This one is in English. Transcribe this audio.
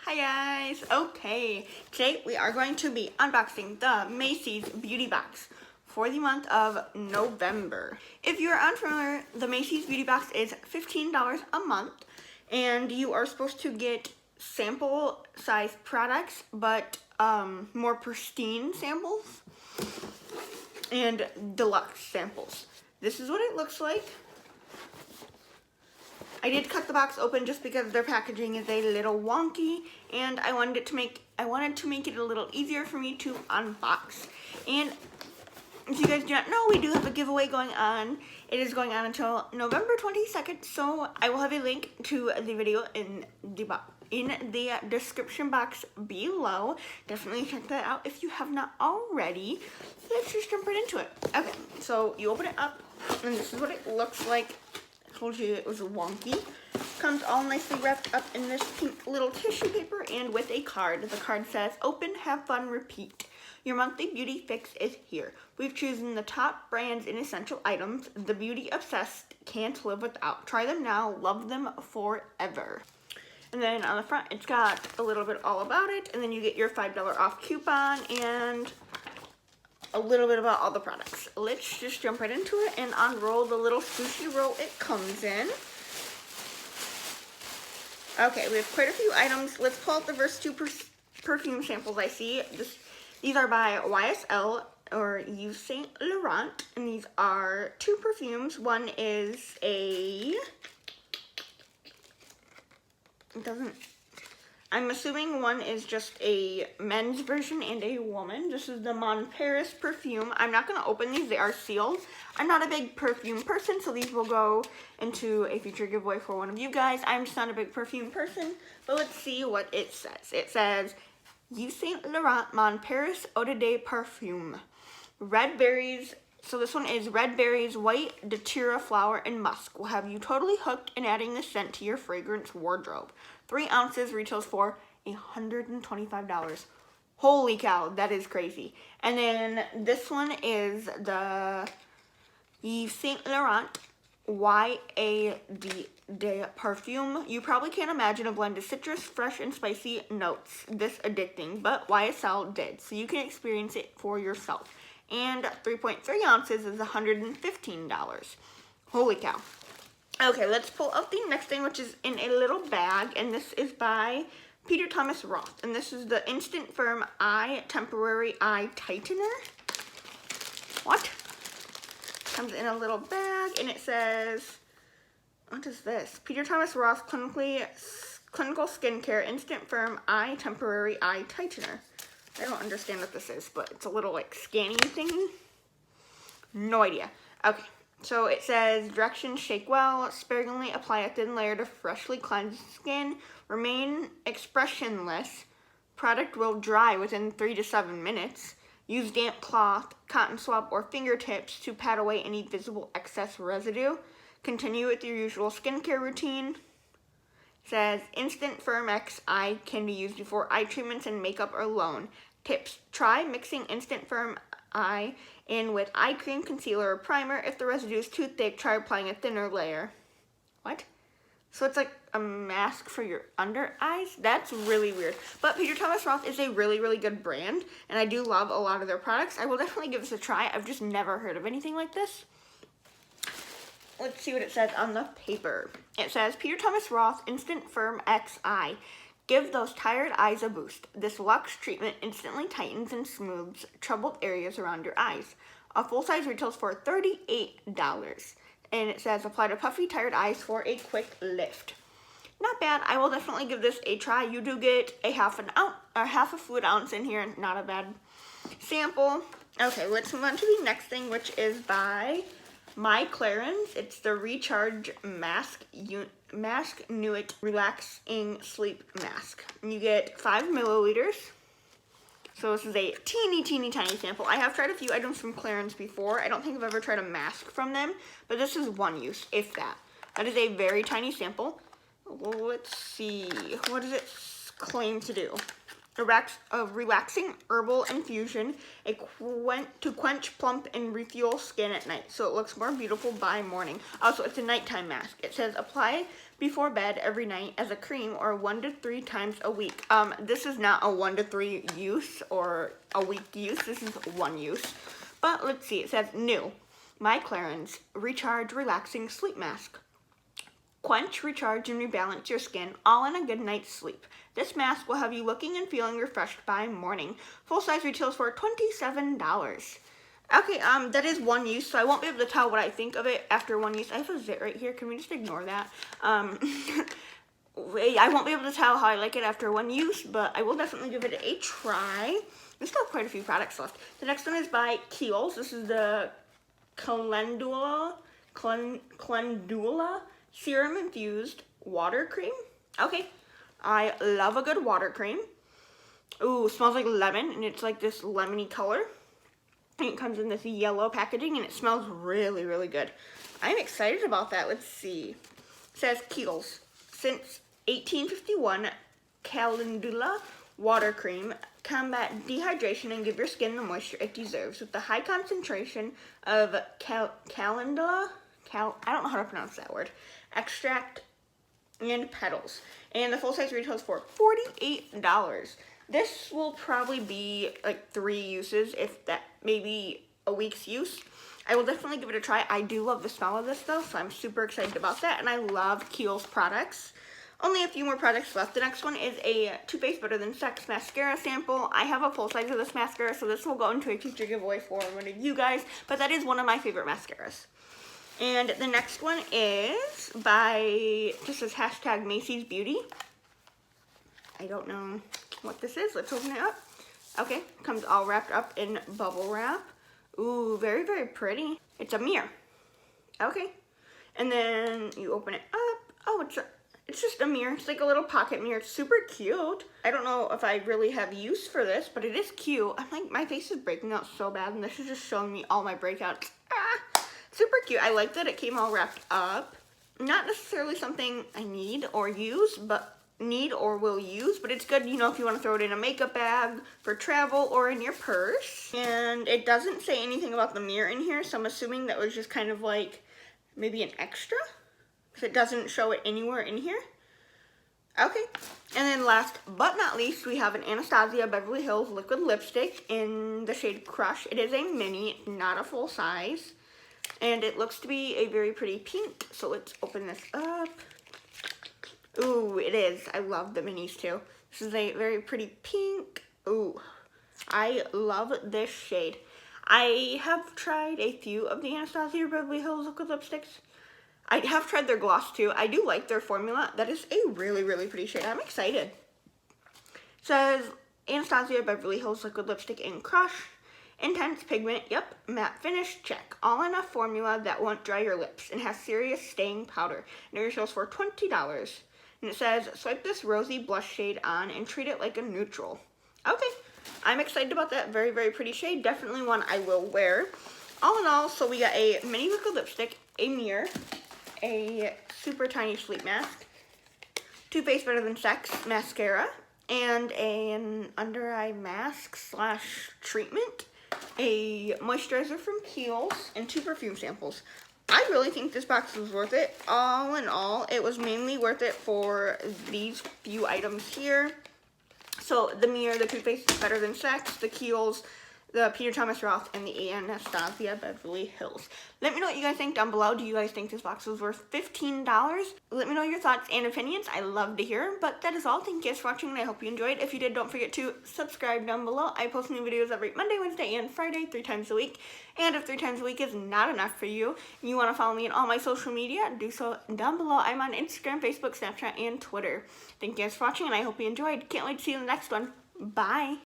Hi guys! Okay, today we are going to be unboxing the Macy's Beauty Box for the month of November. If you are unfamiliar, the Macy's Beauty Box is $15 a month and you are supposed to get sample size products but more pristine samples and deluxe samples. This is what it looks like. I did cut the box open just because their packaging is a little wonky, and I wanted to make it a little easier for me to unbox. And if you guys do not know, we do have a giveaway going on. It is going on until November 22nd, so I will have a link to the video in the description box below. Definitely check that out if you have not already. Let's just jump right into it. Okay, so you open it up, and this is what it looks like. Told you it was wonky. Comes all nicely wrapped up in this pink little tissue paper and with a card. The card says, "Open, have fun, repeat. Your monthly beauty fix is here. We've chosen the top brands and essential items the beauty obsessed can't live without. Try them now, love them forever." And then on the front, it's got a little bit all about it, and then you get your $5 off coupon and a little bit about all the products. Let's just jump right into it and unroll the little sushi roll it comes in. Okay, we have quite a few items. Let's pull out the first two perfume samples I see. These are by YSL or Yves Saint Laurent, and these are two perfumes. One is I'm assuming one is just a men's version and a woman. This is the Mon Paris perfume. I'm not going to open these. They are sealed. I'm not a big perfume person, so these will go into a future giveaway for one of you guys. I'm just not a big perfume person, but let's see what it says. It says, Yves Saint Laurent Mon Paris Eau de Parfum. Red berries. So this one is red berries, white datura flower, and musk. Will have you totally hooked in adding this scent to your fragrance wardrobe. 3 ounces retails for $125. Holy cow, that is crazy. And then this one is the Yves Saint Laurent YA de Parfum. You probably can't imagine a blend of citrus, fresh, and spicy notes this addicting, but YSL did, so you can experience it for yourself. And 3.3 ounces is $115. Holy cow. Okay, let's pull out the next thing, which is in a little bag, and this is by Peter Thomas Roth, and this is the Instant Firm Eye Temporary Eye Tightener. What? Comes in a little bag, and it says, what is this? Peter Thomas Roth Clinical Skincare Instant Firm Eye Temporary Eye Tightener. I don't understand what this is, but it's a little like scanning thingy. No idea. Okay. So it says, directions: shake well, sparingly apply a thin layer to freshly cleansed skin, remain expressionless, product will dry within 3 to 7 minutes, use damp cloth, cotton swab, or fingertips to pat away any visible excess residue, continue with your usual skincare routine. It says, Instant Firm X Eye can be used before eye treatments and makeup alone. Tips: try mixing Instant Firm Eye in with eye cream, concealer, or primer. If the residue is too thick, try applying a thinner layer. What? So it's like a mask for your under eyes? That's really weird. But Peter Thomas Roth is a really, really good brand, and I do love a lot of their products. I will definitely give this a try. I've just never heard of anything like this. Let's see what it says on the paper. It says, Peter Thomas Roth Instant Firm X Eye. Give those tired eyes a boost. This luxe treatment instantly tightens and smooths troubled areas around your eyes. A full-size retails for $38. And it says, apply to puffy, tired eyes for a quick lift. Not bad. I will definitely give this a try. You do get a half a fluid ounce in here. Not a bad sample. Okay, let's move on to the next thing, which is by My Clarins. It's the Recharge Mask Nuit Relaxing Sleep Mask. And you get 5 milliliters. So this is a teeny tiny sample. I have tried a few items from Clarins before. I don't think I've ever tried a mask from them, but this is one use, if that. That is a very tiny sample. Let's see. What does it claim to do? a relaxing herbal infusion to quench, plump, and refuel skin at night, so it looks more beautiful by morning. Also, it's a nighttime mask. It says apply before bed every night as a cream or 1 to 3 times a week. This is not a 1 to 3 use or a week use. This is 1 use. But let's see. It says new. My Clarins Recharge Relaxing Sleep Mask. Quench, recharge, and rebalance your skin, all in a good night's sleep. This mask will have you looking and feeling refreshed by morning. Full size retails for $27. Okay, that is 1 use, so I won't be able to tell what I think of it after 1 use. I have a zit right here. Can we just ignore that? I won't be able to tell how I like it after 1 use, but I will definitely give it a try. There's still quite a few products left. The next one is by Kiehl's. This is the Calendula Serum Infused Water Cream. Okay, I love a good water cream. Ooh, smells like lemon, and it's like this lemony color. And it comes in this yellow packaging, and it smells really, really good. I'm excited about that. Let's see. It says Kiehl's. Since 1851, Calendula Water Cream combat dehydration and give your skin the moisture it deserves with the high concentration of calendula, I don't know how to pronounce that word, extract and petals. And the full size retails for $48. This will probably be like 3 uses, if that, maybe a week's use. I will definitely give it a try. I do love the smell of this though, so I'm super excited about that. And I love Kiehl's products. Only a few more products left. The next one is a Too Faced Better Than Sex mascara sample. I have a full size of this mascara, so this will go into a future giveaway for one of you guys. But that is one of my favorite mascaras. And the next one is by, this is hashtag Macy's Beauty. I don't know what this is. Let's open it up. Okay, comes all wrapped up in bubble wrap. Ooh, very, very pretty. It's a mirror. Okay. And then you open it up. Oh, it's just a mirror. It's like a little pocket mirror. It's super cute. I don't know if I really have use for this, but it is cute. I'm like, my face is breaking out so bad, and this is just showing me all my breakouts. Super cute. I like that it came all wrapped up. Not necessarily something I need or use, but will use, but it's good, you know, if you want to throw it in a makeup bag for travel or in your purse. And it doesn't say anything about the mirror in here, so I'm assuming that was just kind of like maybe an extra, because it doesn't show it anywhere in here. Okay, and then last but not least, we have an Anastasia Beverly Hills liquid lipstick in the shade Crush. It is a mini, it's not a full size, and it looks to be a very pretty pink, so let's open this up. Ooh, it is. I love the minis too. This is a very pretty pink. Ooh, I love this shade. I have tried a few of the Anastasia Beverly Hills liquid lipsticks. I have tried their gloss too. I do like their formula. That is a really, really pretty shade. I'm excited. It says Anastasia Beverly Hills liquid lipstick in Crush. Intense pigment, yep. Matte finish, check. All in a formula that won't dry your lips and has serious staying powder. And it retails for $20. And it says, swipe this rosy blush shade on and treat it like a neutral. Okay, I'm excited about that. Very, very pretty shade. Definitely one I will wear. All in all, so we got a mini liquid lipstick, a mirror, a super tiny sleep mask, Too Faced Better Than Sex mascara, and an under eye mask / treatment, a moisturizer from Kiehl's, and 2 perfume samples. I really think this box was worth it. All in all, it was mainly worth it for these few items here. So the mirror, the Too Faced Better Than Sex, the Kiehl's, the Peter Thomas Roth, and the Anastasia Beverly Hills. Let me know what you guys think down below. Do you guys think this box was worth $15? Let me know your thoughts and opinions. I love to hear. But that is all. Thank you guys for watching, and I hope you enjoyed. If you did, don't forget to subscribe down below. I post new videos every Monday, Wednesday, and Friday, 3 times a week. And if 3 times a week is not enough for you, and you want to follow me on all my social media, do so down below. I'm on Instagram, Facebook, Snapchat, and Twitter. Thank you guys for watching, and I hope you enjoyed. Can't wait to see you in the next one. Bye.